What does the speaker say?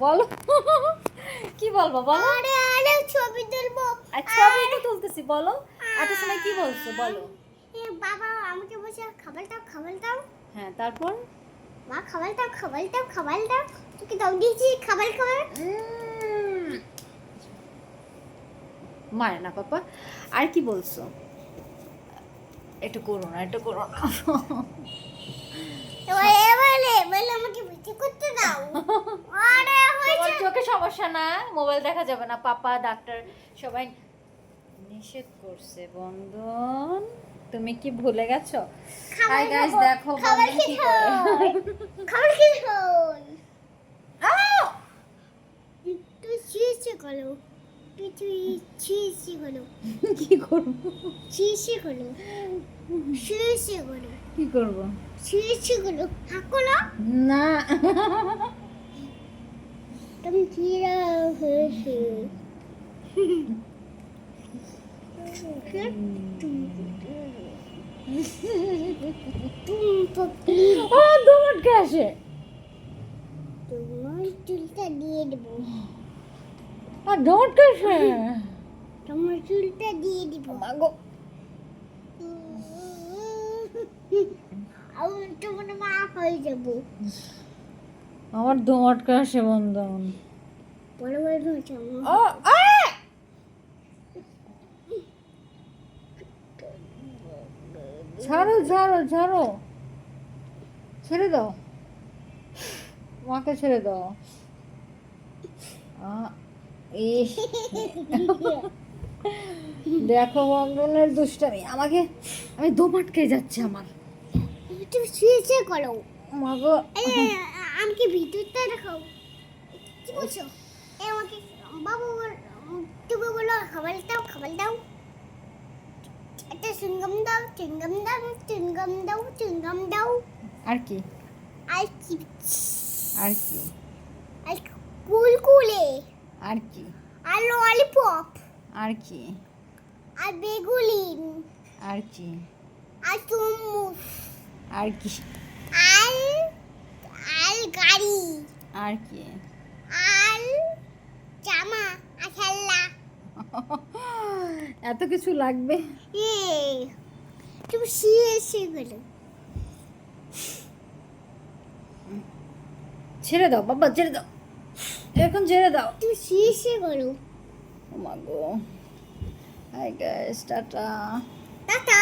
বলো কি বলবো বলো। আরে আরে ছবি তুলবো। ছবি তো তুলতেছি, বলো এত সময় কি বলছো বলো। বাবা আমাকে বলছে খাবার দাও খাবার দাও। হ্যাঁ তারপর মা খাবার দাও খাবার দাও খাবার দাও। তোকে দাও দিয়েছি খাবার খাবার। মারে না পাপা। আর কি বলছো? একটু করো না, একটু করো না। বলে আমাকে ভিডিও করতে দাও। আরে তোমার চোখে সমস্যা না, মোবাইল দেখা যাবে না, পাপা ডাক্তার সবাই নিষেধ করছে। বন্ধন তুমি কি ভুলে গেছো? হাই গাইস দেখো বন্ধন কি করে। খাবার কি হল? তুই চিচি করো। তুই চিচি করো। কি করব? চিচি করো। চিচি করো। কি করব? চিচি করো। হাকলো না তুমি কি হয়েছে? ও দৌড় কে আসে? তোমার চুলটা দিয়ে দেবো। আর দৌড় কে আসে? তোমার চুলটা দিয়ে দেবো। মাগো আমি তোমার মা হয়ে যাবো। আমার দৌড় কে আসে বন্ধন। বড় বড় হয়েছে ও ছাড়ো ছাড়ো ছাড়ো, ছেড়ে দাও, মাকে ছেড়ে দাও। ইস দেখো বন্ধনের দুষ্টামি, আমাকে আমি দম আটকে যাচ্ছে আমার। তুমি শুয়েছে করো। মাগো আমাকে ভিতরটা দেখাও। কি বলছো? আমাকে বাবু তুমি বলো খাবার দাও খাবার দাও। একটা চুইংগাম দাও চুইংগাম দাও চুইংগাম দাও চুইংগাম দাও। আর কি? আর কি? আর কি? আর কুলকুলে। আর কি? আর ললিপপ। আর কি? আর বেগুলিন। আর কি? আর চুমুচ। আর কি? আর আর গাড়ি। আর কি? আর জামা আর খেলনা। এত কিছু লাগবে? তুমি শুয়েছে করো। ছেড়ে দাও বাবা, ছেড়ে দাও, এখন ছেড়ে দাও। তুমি শুয়েছে করো। ও মা গো। Hi guys, tata. টাটা।